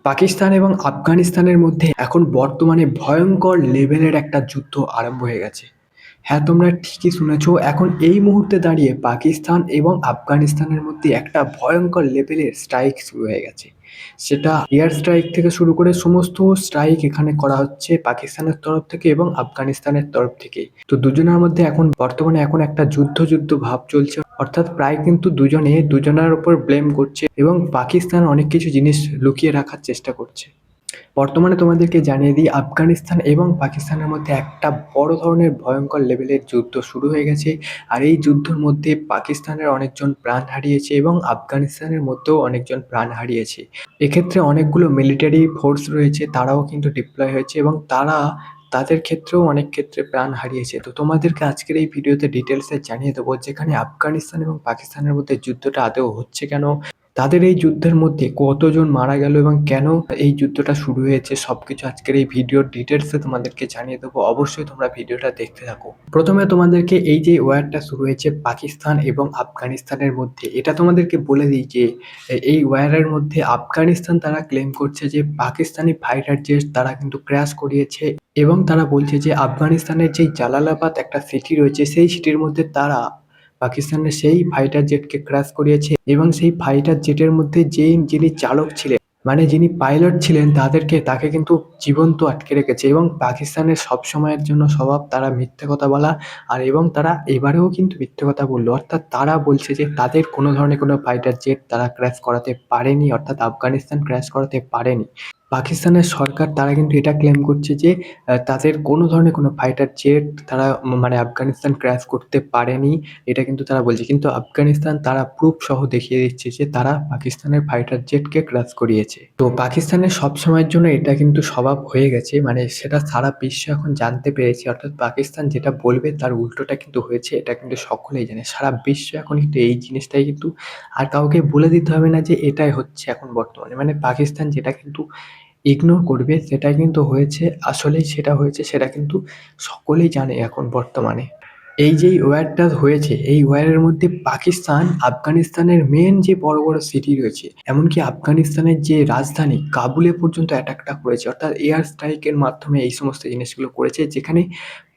পাকিস্তান এবং আফগানিস্তানের মধ্যে এখন বর্তমানে ভয়ঙ্কর লেভেলের একটা যুদ্ধ আরম্ভ হয়ে গেছে। হ্যাঁ, তোমরা ঠিকই শুনেছ। এখন এই মুহূর্তে দাঁড়িয়ে পাকিস্তান এবং আফগানিস্তানের মধ্যে একটা ভয়ঙ্কর লেভেলের স্ট্রাইক শুরু হয়ে গেছে। সেটা এয়ার স্ট্রাইক থেকে শুরু করে সমস্ত স্ট্রাইক এখানে করা হচ্ছে পাকিস্তানের তরফ থেকে এবং আফগানিস্তানের তরফ থেকে। তো দুজনের মধ্যে এখন বর্তমানে একটা যুদ্ধ ভাব চলছে, অর্থাৎ প্রায় কিন্তু দুজনে দুজনের উপর ব্লেম করছে এবং পাকিস্তান অনেক কিছু জিনিস লুকিয়ে রাখার চেষ্টা করছে। বর্তমানে তোমাদেরকে জানিয়ে দিই, আফগানিস্তান এবং পাকিস্তানের মধ্যে একটা বড় ধরনের ভয়ঙ্কর লেভেলের যুদ্ধ শুরু হয়ে গেছে। আর এই যুদ্ধের মধ্যে পাকিস্তানের অনেকজন প্রাণ হারিয়েছে এবং আফগানিস্তানের মধ্যেও অনেকজন প্রাণ হারিয়েছে। এক্ষেত্রে অনেকগুলো মিলিটারি ফোর্স রয়েছে, তারাও কিন্তু ডিপ্লয় হয়েছে এবং তাদের ক্ষেত্রেও অনেক ক্ষেত্রে প্রাণ হারিয়েছে। তো তোমাদেরকে আজকের এই ভিডিওতে ডিটেলসে জানিয়ে দেবো যেখানে আফগানিস্তান এবং পাকিস্তানের মধ্যে যুদ্ধটা আদৌ হচ্ছে কেন, তাদের এই যুদ্ধের মধ্যে কতজন মারা গেল এবং কেন এই যুদ্ধটা শুরু হয়েছে, সবকিছু আজকের এই ভিডিওর ডিটেলসে তোমাদেরকে জানিয়ে দেবো। অবশ্যই তোমরা ভিডিওটা দেখতে থাকো। প্রথমে তোমাদেরকে এই যে ওয়ারটা শুরু হয়েছে পাকিস্তান এবং আফগানিস্তানের মধ্যে, এটা তোমাদেরকে বলে দিই যে এই ওয়ারের মধ্যে আফগানিস্তান তারা ক্লেম করছে যে পাকিস্তানি ফাইটার জেট তারা কিন্তু ক্র্যাশ করিয়েছে এবং তারা বলছে যে আফগানিস্তানের যেই জালালাবাদ একটা সিটি রয়েছে সেই সিটির মধ্যে তারা পাকিস্তানের সেই ফাইটার জেটকে ক্র্যাশ করিয়েছে এবং সেই ফাইটার জেটের মধ্যে যিনি চালক ছিলেন, মানে যিনি পাইলট ছিলেন, তাকে কিন্তু জীবন্ত আটকে রেখেছে। এবং পাকিস্তানের সব সময়ের জন্য স্বভাব তারা মিথ্যে কথা বলা, আর এবং তারা এবারেও কিন্তু মিথ্যে কথা বললো, অর্থাৎ তারা বলছে যে তাদের কোনো ধরনের কোনো ফাইটার জেট তারা ক্র্যাশ করাতে পারেনি, অর্থাৎ আফগানিস্তান ক্র্যাশ করাতে পারেনি। পাকিস্তানের সরকার তারা কিন্তু এটা ক্লেম করছে যে তাদের কোনো ধরনের কোনো ফাইটার জেট তারা মানে আফগানিস্তান ক্র্যাশ করতে পারেনি, এটা কিন্তু তারা বলছে। কিন্তু আফগানিস্তান তারা প্রুফ সহ দেখিয়ে দিচ্ছে যে তারা পাকিস্তানের ফাইটার জেটকে ক্র্যাশ করিয়েছে। তো পাকিস্তানের সব সময়ের জন্য এটা কিন্তু স্বভাব হয়ে গেছে, মানে সেটা সারা বিশ্ব এখন জানতে পেরেছে, অর্থাৎ পাকিস্তান যেটা বলবে তার উল্টোটা কিন্তু হয়েছে, এটা কিন্তু সকলেই জানে। সারা বিশ্ব এখন কিন্তু এই জিনিসটাই কিন্তু আর কাউকে বলে দিতে হবে না যে এটাই হচ্ছে এখন বর্তমানে, মানে পাকিস্তান যেটা কিন্তু ইগনোর করবে সেটাই কিন্তু হয়েছে, আসলেই সেটা হয়েছে, সেটা কিন্তু সকলেই জানে এখন বর্তমানে। এই যে ওয়ারটা হয়েছে, এই ওয়ারের মধ্যে পাকিস্তান আফগানিস্তানের মেন যে বড় বড় সিটি রয়েছে, এমনকি আফগানিস্তানের যে রাজধানী কাবুলে পর্যন্ত অ্যাটাকটা করেছে, অর্থাৎ এয়ার স্ট্রাইকের মাধ্যমে এই সমস্ত জিনিসগুলো করেছে। যেখানে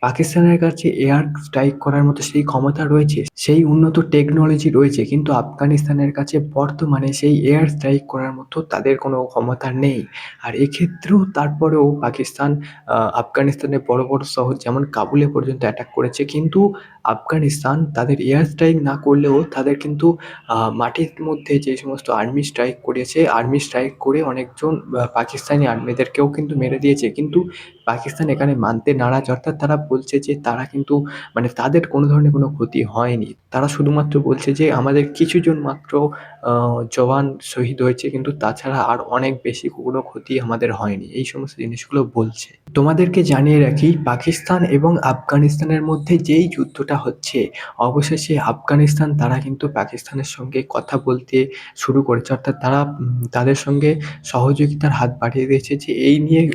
পাকিস্তানের কাছে এয়ার স্ট্রাইক করার মতো সেই ক্ষমতা রয়েছে, সেই উন্নত টেকনোলজি রয়েছে, কিন্তু আফগানিস্তানের কাছে বর্তমানে সেই এয়ার স্ট্রাইক করার মতো তাদের কোনো ক্ষমতা নেই। আর এক্ষেত্রেও তারপরেও পাকিস্তান আফগানিস্তানের বড় বড় শহর যেমন কাবুলে পর্যন্ত অ্যাটাক করেছে, কিন্তু আফগানিস্তান তাদের এয়ার স্ট্রাইক না করলেও তাদের কিন্তু মাটির মধ্যে যে সমস্ত আর্মি স্ট্রাইক করেছে, আর্মি স্ট্রাইক করে অনেকজন পাকিস্তানি আর্মিদেরকেও কিন্তু মেরে দিয়েছে। কিন্তু পাকিস্তান এখানে মানতে নারাজ, অর্থাৎ তারা বলছে যে তারা কিন্তু মানে তাদের কোনো ধরনের কোনো ক্ষতি হয়নি। তারা শুধুমাত্র বলছে যে আমাদের কিছুজন মাত্র জওয়ান শহীদ হয়েছে, কিন্তু তাছাড়া আর অনেক বেশি কোনো ক্ষতি আমাদের হয়নি, এই সমস্ত জিনিসগুলো বলছে। তোমাদেরকে জানিয়ে রাখি, পাকিস্তান এবং আফগানিস্তানের মধ্যে যেই যুদ্ধটা হচ্ছে, অবশেষে আফগানিস্তান তারা কিন্তু পাকিস্তানের সঙ্গে কথা বলতে শুরু করেছে, অর্থাৎ তারা তাদের সঙ্গে সহযোগিতার হাত বাড়িয়ে দিয়েছে যে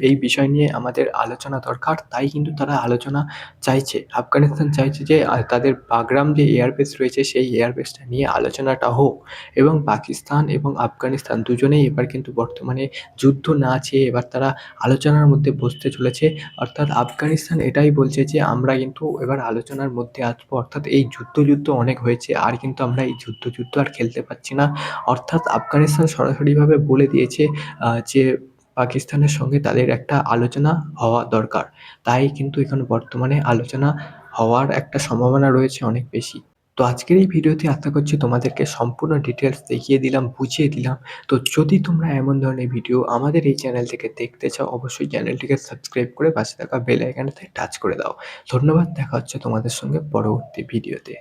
এই বিষয় নিয়ে আমাদের আলোচনা দরকার। তাই কিন্তু তারা আলোচনা চাইছে, আফগানিস্তান চাইছে যে তাদের বাগরাম যে এয়ারবেস রয়েছে সেই এয়ারবেসটা নিয়ে আলোচনাটা হোক। এবং পাকিস্তান এবং আফগানিস্তান দুজনেই এবার কিন্তু বর্তমানে যুদ্ধ না চেয়ে এবার তারা আলোচনার মধ্যে বসতে চলেছে। অর্থাৎ আফগানিস্তান এটাই বলছে যে আমরা কিন্তু এবার আলোচনার মধ্যে আসবো, অর্থাৎ এই যুদ্ধ অনেক হয়েছে, আর কিন্তু আমরা এই যুদ্ধ আর খেলতে পারছি না। অর্থাৎ আফগানিস্তান সরাসরিভাবে বলে দিয়েছে যে পাকিস্তানের সঙ্গে তাদের একটা আলোচনা হওয়া দরকার। তাই কিন্তু এখানে বর্তমানে আলোচনা হওয়ার একটা সম্ভাবনা রয়েছে অনেক বেশি। তো আজকের এই ভিডিওতে আশা করছি তোমাদেরকে সম্পূর্ণ ডিটেলস দেখিয়ে দিলাম, বুঝিয়ে দিলাম। তো যদি তোমরা এমন ধরনের ভিডিও আমাদের এই চ্যানেল থেকে দেখতে চাও, অবশ্যই চ্যানেলটিকে সাবস্ক্রাইব করে পাশে থাকা বেল আইকনটাতে টাচ করে দাও। ধন্যবাদ, দেখা হচ্ছে তোমাদের সঙ্গে পরবর্তী ভিডিওতে।